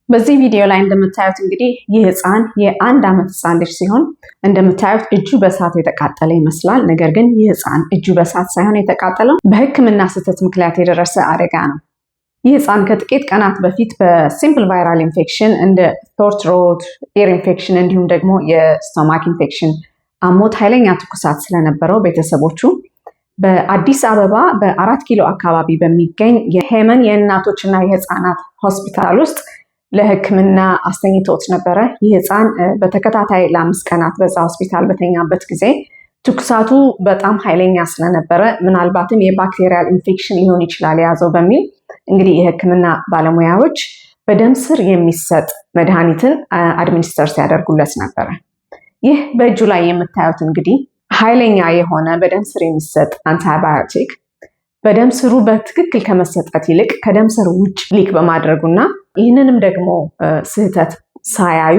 በዚህ ቪዲዮ ላይ እንደምታዩት እንግዲህ ይህ ህፃን የ1 ዓመት ህፃን ልጅ ሲሆን እንደምታዩት እጁ በእሳት የተቃጠለ ይመስላል። ነገር ግን ይህ ህፃን እጁ በእሳት ሳይሆን የተቃጠለው በህክምና ስህተት ምክንያት የደረሰ አደጋ ነው። ይህ ህፃን ከጥቂት ቀናት በፊት በሲምፕል ቫይራል ኢንፌክሽን እንደ ሶር ትሮት፣ ኢር ኢንፌክሽን እንዲሁም ደግሞ የስቶማክ ኢንፌክሽን አሞት ኃይለኛ ትኩሳት ስለነበረው ቤተሰቦቹ በአዲስ አበባ በ4 ኪሎ አካባቢ በሚገኝ የሄመን የእናቶችና የህፃናት ሆስፒታል ውስጥ ለህክምና አስተኝቶት ነበረ። ይህ ህፃን በተከታታይ ለ5 ቀናት በዛ ሆስፒታል በተኛበት ጊዜ ትኩሳቱ በጣም ኃይለኛ ስለነበረ ምናልባትም የባክቴሪያል ኢንፌክሽን ሊሆን ይችላል የያዘው በሚል እንግዲህ የህክምና ባለሙያዎች በደም ስር የሚሰጥ መድኃኒትን አድሚኒስተር ሲያደርጉለት ነበረ። ይህ በእጁ ላይ የምታዩት እንግዲህ ኃይለኛ የሆነ በደም ስር የሚሰጥ አንቲባዮቲክ በደም ስሩ በትክክል ከመሰጠት ይልቅ ከደም ስር ውጭ ሊክ በማድረጉና ይህንንም ደግሞ ስህተት ሳያዩ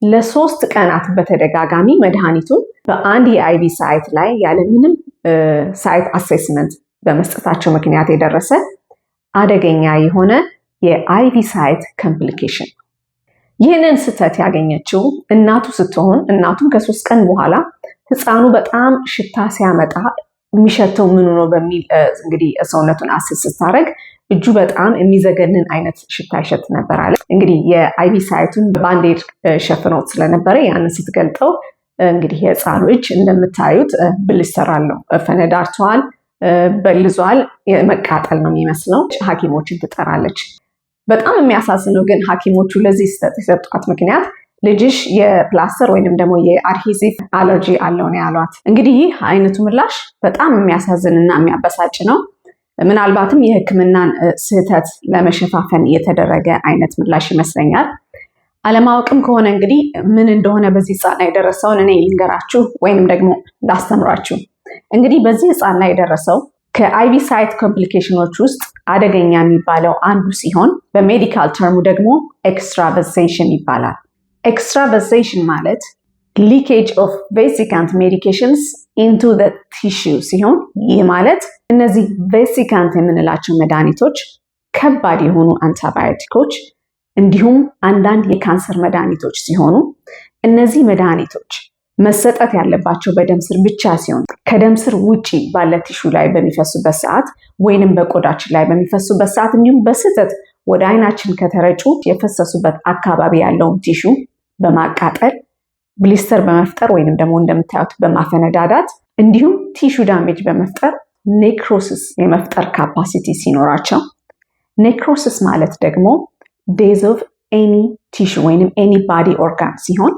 ለ3 ቀናት በተደጋጋሚ መድኃኒቱን በአንድ የአይቪ ሳይት ላይ ያለምንም ሳይት አሴስመንት በመስጠታቸው ምክንያት የደረሰ አደገኛ የሆነ የአይቪ ሳይት ኮምፕሊኬሽን። ይህንን ስህተት ያገኘችው እናቱ ስትሆን እናቱም ከ3 ቀን በኋላ ህፃኑ በጣም ሽታ ሲያመጣ የሚሸተው ምኑ ነው በሚል እንግዲህ ሰውነቱን አስስ ስታደርግ እጁ በጣም የሚዘገንን አይነት ሽታ ይሸት ነበር አለ። እንግዲህ የአይቪ ሳይቱን በባንዴድ ሸፍኖት ስለነበረ ያንን ስትገልጠው እንግዲህ የህፃኑ እጅ እንደምታዩት ብልስተር አለው፣ ፈነዳርተዋል፣ በልዟል፣ መቃጠል ነው የሚመስለው። ሐኪሞችን ትጠራለች። በጣም የሚያሳዝነው ግን ሐኪሞቹ ለዚህ ስህተት የሰጧት ምክንያት ልጅሽ የፕላስተር ወይንም ደግሞ የአድሄሲቭ አለርጂ አለው ነው ያሏት። እንግዲህ ይህ አይነቱ ምላሽ በጣም የሚያሳዝንና የሚያበሳጭ ነው። ምናልባትም የህክምናን ስህተት ለመሸፋፈን የተደረገ አይነት ምላሽ ይመስለኛል። አለማወቅም ከሆነ እንግዲህ ምን እንደሆነ በዚህ ህፃን ላይ የደረሰውን እኔ ልንገራችሁ ወይንም ደግሞ ላስተምራችሁ። እንግዲህ በዚህ ህፃን ላይ የደረሰው ከአይቪ ሳይት ኮምፕሊኬሽኖች ውስጥ አደገኛ የሚባለው አንዱ ሲሆን በሜዲካል ተርሙ ደግሞ ኤክስትራቫሴሽን ይባላል። ኤክስትራቫሴሽን ማለት ሊኬጅ ኦፍ ቬሲካንት ሜዲኬሽንስ ኢንቱ ዘ ቲሹ ሲሆን ይህ ማለት እነዚህ ቬሲካንት የምንላቸው መድኃኒቶች ከባድ የሆኑ አንቲባዮቲኮች እንዲሁም አንዳንድ የካንሰር መድኃኒቶች ሲሆኑ እነዚህ መድኃኒቶች መሰጠት ያለባቸው በደም ስር ብቻ ሲሆን ከደም ስር ውጪ ባለ ቲሹ ላይ በሚፈሱበት ሰዓት ወይንም በቆዳችን ላይ በሚፈሱበት ሰዓት እንዲሁም በስህተት ወደ አይናችን ከተረጩ የፈሰሱበት አካባቢ ያለውን ቲሹ በማቃጠል ብሊስተር በመፍጠር ወይንም ደግሞ እንደምታዩት በማፈነዳዳት እንዲሁም ቲሹ ዳሜጅ በመፍጠር ኔክሮሲስ የመፍጠር ካፓሲቲ ሲኖራቸው፣ ኔክሮሲስ ማለት ደግሞ ዴዝ ኦፍ ኤኒ ቲሹ ወይንም ኤኒ ባዲ ኦርጋን ሲሆን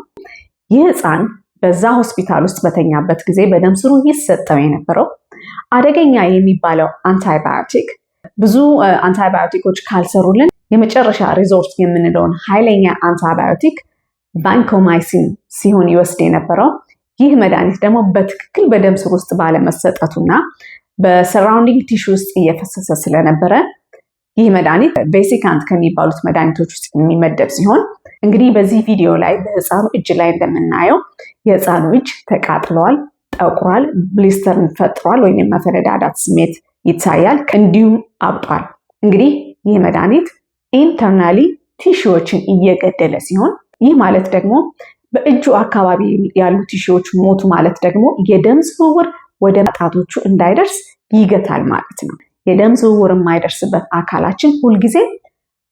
ይህ ህፃን በዛ ሆስፒታል ውስጥ በተኛበት ጊዜ በደም ስሩ ይሰጠው የነበረው አደገኛ የሚባለው አንቲባዮቲክ ብዙ አንቲባዮቲኮች ካልሰሩልን የመጨረሻ ሪዞርት የምንለውን ኃይለኛ አንቲባዮቲክ ቫንኮማይሲን ሲሆን ይወስድ የነበረው። ይህ መድኃኒት ደግሞ በትክክል በደም ስር ውስጥ ባለመሰጠቱና በሰራውንዲንግ ቲሹ ውስጥ እየፈሰሰ ስለነበረ ይህ መድኃኒት ቬሲካንት ከሚባሉት መድኃኒቶች ውስጥ የሚመደብ ሲሆን እንግዲህ በዚህ ቪዲዮ ላይ በህፃኑ እጅ ላይ እንደምናየው የህፃኑ እጅ ተቃጥሏል፣ ጠቁሯል፣ ብሊስተርን ፈጥሯል ወይም መፈነዳዳት ስሜት ይታያል፣ እንዲሁም አብጧል። እንግዲህ ይህ መድኃኒት ኢንተርናሊ ቲሹዎችን እየገደለ ሲሆን ይህ ማለት ደግሞ በእጁ አካባቢ ያሉ ቲሹዎች ሞቱ ማለት ደግሞ የደም ዝውውር ወደ ጣቶቹ እንዳይደርስ ይገታል ማለት ነው። የደም ዝውውር የማይደርስበት አካላችን ሁልጊዜ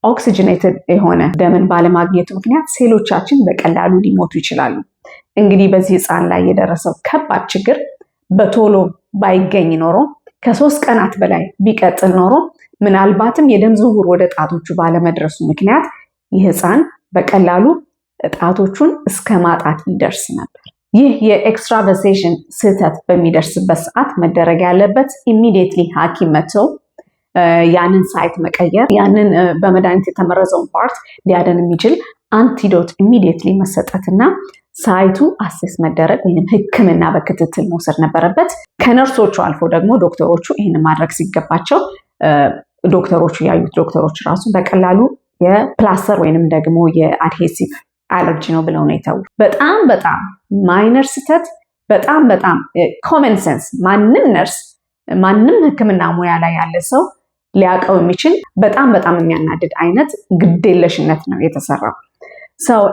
ኦክሲጅኔትድ የሆነ ደምን ባለማግኘቱ ምክንያት ሴሎቻችን በቀላሉ ሊሞቱ ይችላሉ። እንግዲህ በዚህ ህፃን ላይ የደረሰው ከባድ ችግር በቶሎ ባይገኝ ኖሮ ከ3 ቀናት በላይ ቢቀጥል ኖሮ ምናልባትም የደም ዝውውር ወደ ጣቶቹ ባለመድረሱ ምክንያት ይህ ህፃን በቀላሉ ጣቶቹን እስከ ማጣት ይደርስ ነበር። ይህ የኤክስትራቫሴሽን ስህተት በሚደርስበት ሰዓት መደረግ ያለበት ኢሚዲየትሊ ሐኪም መጥተው ያንን ሳይት መቀየር፣ ያንን በመድኃኒት የተመረዘውን ፓርት ሊያደን የሚችል አንቲዶት ኢሚዲየትሊ መሰጠትና ሳይቱ አሴስ መደረግ ወይም ህክምና በክትትል መውሰድ ነበረበት። ከነርሶቹ አልፎ ደግሞ ዶክተሮቹ ይህንን ማድረግ ሲገባቸው ዶክተሮቹ ያዩት ዶክተሮች ራሱ በቀላሉ የፕላስተር ወይንም ደግሞ የአድሄሲቭ አለርጂ ነው ብለው ነው የተው። በጣም ማይነር ስህተት፣ በጣም ኮመን ሴንስ ማንም ነርስ ማንም ህክምና ሙያ ላይ ያለ ሰው ሊያቀው የሚችል በጣም የሚያናድድ አይነት ግዴለሽነት ነው የተሰራው።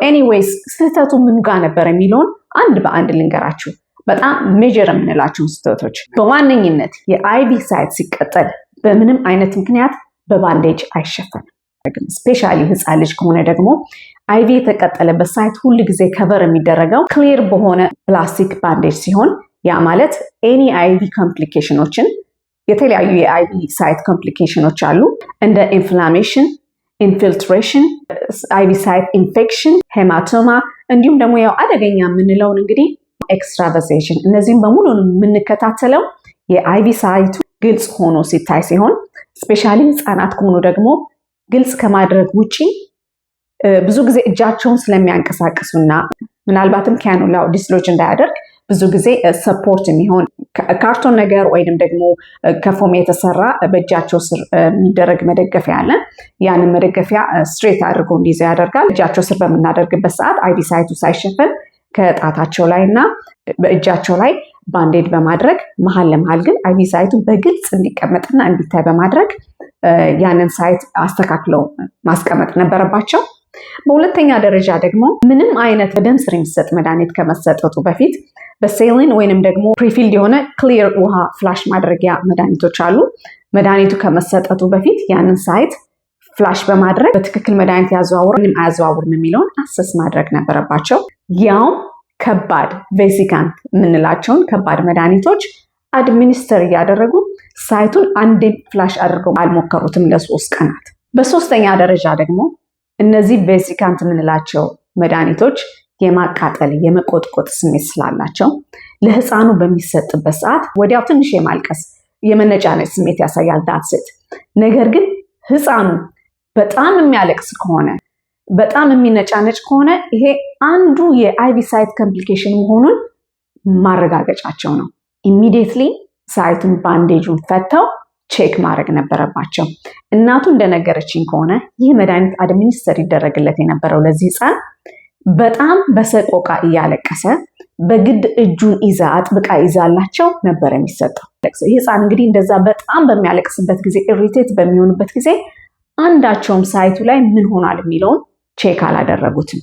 ኤኒዌይስ ስህተቱ ምን ጋር ነበር የሚለውን አንድ በአንድ ልንገራችሁ። በጣም ሜጀር የምንላቸውን ስህተቶች በዋነኝነት የአይቪ ሳይት ሲቀጠል በምንም አይነት ምክንያት በባንዴጅ አይሸፈንም። ስፔሻሊ ህፃን ልጅ ከሆነ ደግሞ አይቪ የተቀጠለበት ሳይት ሁል ጊዜ ከቨር የሚደረገው ክሊር በሆነ ፕላስቲክ ባንዴጅ ሲሆን ያ ማለት ኤኒ አይቪ ኮምፕሊኬሽኖችን የተለያዩ የአይቪ ሳይት ኮምፕሊኬሽኖች አሉ እንደ ኢንፍላሜሽን፣ ኢንፊልትሬሽን፣ አይቪ ሳይት ኢንፌክሽን፣ ሄማቶማ እንዲሁም ደግሞ ያው አደገኛ የምንለውን እንግዲህ ኤክስትራቫሴሽን። እነዚህም በሙሉ የምንከታተለው የአይቪ ሳይቱ ግልጽ ሆኖ ሲታይ ሲሆን ስፔሻሊ ህፃናት ከሆኑ ደግሞ ግልጽ ከማድረግ ውጪ ብዙ ጊዜ እጃቸውን ስለሚያንቀሳቅሱና ምናልባትም ካኑላው ዲስሎጅ እንዳያደርግ ብዙ ጊዜ ሰፖርት የሚሆን ካርቶን ነገር ወይንም ደግሞ ከፎም የተሰራ በእጃቸው ስር የሚደረግ መደገፊያ አለ። ያንን መደገፊያ ስትሬት አድርጎ እንዲይዙ ያደርጋል። እጃቸው ስር በምናደርግበት ሰዓት አይቪ ሳይቱ ሳይሸፈን ከጣታቸው ላይ እና በእጃቸው ላይ ባንዴድ በማድረግ መሀል ለመሀል ግን አይቪ ሳይቱ በግልጽ እንዲቀመጥና እንዲታይ በማድረግ ያንን ሳይት አስተካክለው ማስቀመጥ ነበረባቸው። በሁለተኛ ደረጃ ደግሞ ምንም አይነት በደም ስር የሚሰጥ መድኃኒት ከመሰጠቱ በፊት በሴሊን ወይንም ደግሞ ፕሪፊልድ የሆነ ክሊር ውሃ ፍላሽ ማድረጊያ መድኃኒቶች አሉ። መድኃኒቱ ከመሰጠቱ በፊት ያንን ሳይት ፍላሽ በማድረግ በትክክል መድኃኒት ያዘዋውር ወይም አያዘዋውርም የሚለውን አሰስ ማድረግ ነበረባቸው። ያውም ከባድ ቬሲካንት የምንላቸውን ከባድ መድኃኒቶች አድሚኒስተር እያደረጉ ሳይቱን አንዴ ፍላሽ አድርገው አልሞከሩትም ለ3 ቀናት። በሶስተኛ ደረጃ ደግሞ እነዚህ ቬሲካንት የምንላቸው መድኃኒቶች የማቃጠል የመቆጥቆጥ ስሜት ስላላቸው ለህፃኑ በሚሰጥበት ሰዓት ወዲያው ትንሽ የማልቀስ የመነጫነጭ ስሜት ያሳያል። ዳትስት ነገር ግን ህፃኑ በጣም የሚያለቅስ ከሆነ በጣም የሚነጫነጭ ከሆነ ይሄ አንዱ የአይቪ ሳይት ኮምፕሊኬሽን መሆኑን ማረጋገጫቸው ነው። ኢሚዲየትሊ ሳይቱን ባንዴጁን ፈተው ቼክ ማድረግ ነበረባቸው። እናቱ እንደነገረችኝ ከሆነ ይህ መድኃኒት አድሚኒስተር ይደረግለት የነበረው ለዚህ ህፃን በጣም በሰቆቃ እያለቀሰ በግድ እጁን ይዛ አጥብቃ ይዛላቸው ነበር የሚሰጠው። ይህ ህፃን እንግዲህ እንደዛ በጣም በሚያለቅስበት ጊዜ ኢሪቴት በሚሆንበት ጊዜ አንዳቸውም ሳይቱ ላይ ምን ሆኗል የሚለውን ቼክ አላደረጉትም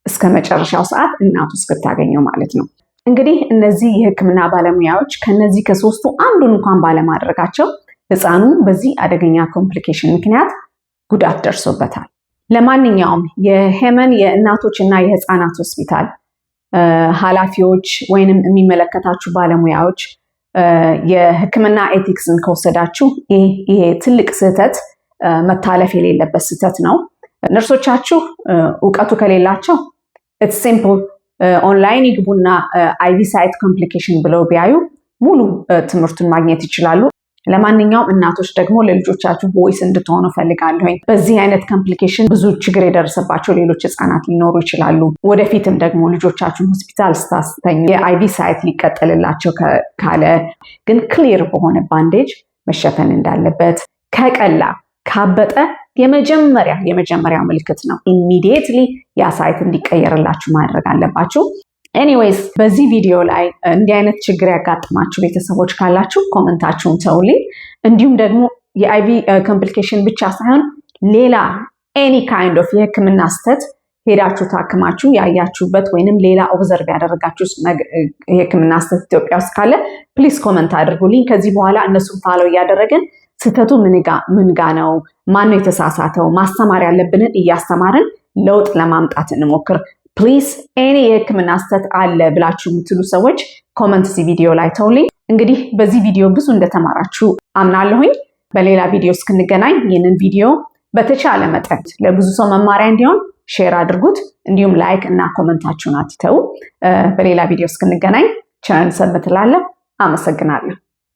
እስከ መጨረሻው ሰዓት እናቱ እስክታገኘው ማለት ነው። እንግዲህ እነዚህ የህክምና ባለሙያዎች ከነዚህ ከሶስቱ አንዱን እንኳን ባለማድረጋቸው ህፃኑ በዚህ አደገኛ ኮምፕሊኬሽን ምክንያት ጉዳት ደርሶበታል። ለማንኛውም የሄመን የእናቶች እና የህፃናት ሆስፒታል ኃላፊዎች ወይንም የሚመለከታችሁ ባለሙያዎች የህክምና ኤቲክስን ከወሰዳችሁ ይሄ ትልቅ ስህተት መታለፍ የሌለበት ስህተት ነው። ነርሶቻችሁ እውቀቱ ከሌላቸው ኢትስ ሲምፕል ኦንላይን ይግቡና አይቪ ሳይት ኮምፕሊኬሽን ብለው ቢያዩ ሙሉ ትምህርቱን ማግኘት ይችላሉ። ለማንኛውም እናቶች ደግሞ ለልጆቻችሁ ቮይስ እንድትሆኑ ፈልጋለሁኝ። በዚህ አይነት ኮምፕሊኬሽን ብዙ ችግር የደረሰባቸው ሌሎች ህፃናት ሊኖሩ ይችላሉ። ወደፊትም ደግሞ ልጆቻችሁን ሆስፒታል ስታስተኙ የአይቪ ሳይት ሊቀጠልላቸው ካለ ግን ክሊር በሆነ ባንዴጅ መሸፈን እንዳለበት፣ ከቀላ ካበጠ የመጀመሪያው ምልክት ነው። ኢሚዲየትሊ ያ ሳይት እንዲቀየርላችሁ ማድረግ አለባችሁ። ኤኒዌይስ በዚህ ቪዲዮ ላይ እንዲህ አይነት ችግር ያጋጥማችሁ ቤተሰቦች ካላችሁ ኮመንታችሁን ተውልኝ። እንዲሁም ደግሞ የአይቪ ኮምፕሊኬሽን ብቻ ሳይሆን ሌላ ኤኒ ካይንድ ኦፍ የህክምና ስህተት ሄዳችሁ ታክማችሁ ያያችሁበት ወይንም ሌላ ኦብዘርቭ ያደረጋችሁ የህክምና ስህተት ኢትዮጵያ ውስጥ ካለ ፕሊዝ ኮመንት አድርጉልኝ። ከዚህ በኋላ እነሱን ፋሎ እያደረግን ስህተቱ ምን ጋ ነው፣ ማነው የተሳሳተው፣ ማስተማር ያለብንን እያስተማርን ለውጥ ለማምጣት እንሞክር። ፕሊዝ ኤኒ የህክምና ስህተት አለ ብላችሁ የምትሉ ሰዎች ኮመንት እዚህ ቪዲዮ ላይ ተውልኝ። እንግዲህ በዚህ ቪዲዮ ብዙ እንደተማራችሁ አምናለሁኝ። በሌላ ቪዲዮ እስክንገናኝ ይህንን ቪዲዮ በተቻለ መጠን ለብዙ ሰው መማሪያ እንዲሆን ሼር አድርጉት። እንዲሁም ላይክ እና ኮመንታችሁን አትተው። በሌላ ቪዲዮ እስክንገናኝ ቸርን ሰንብት እላለሁ። አመሰግናለሁ።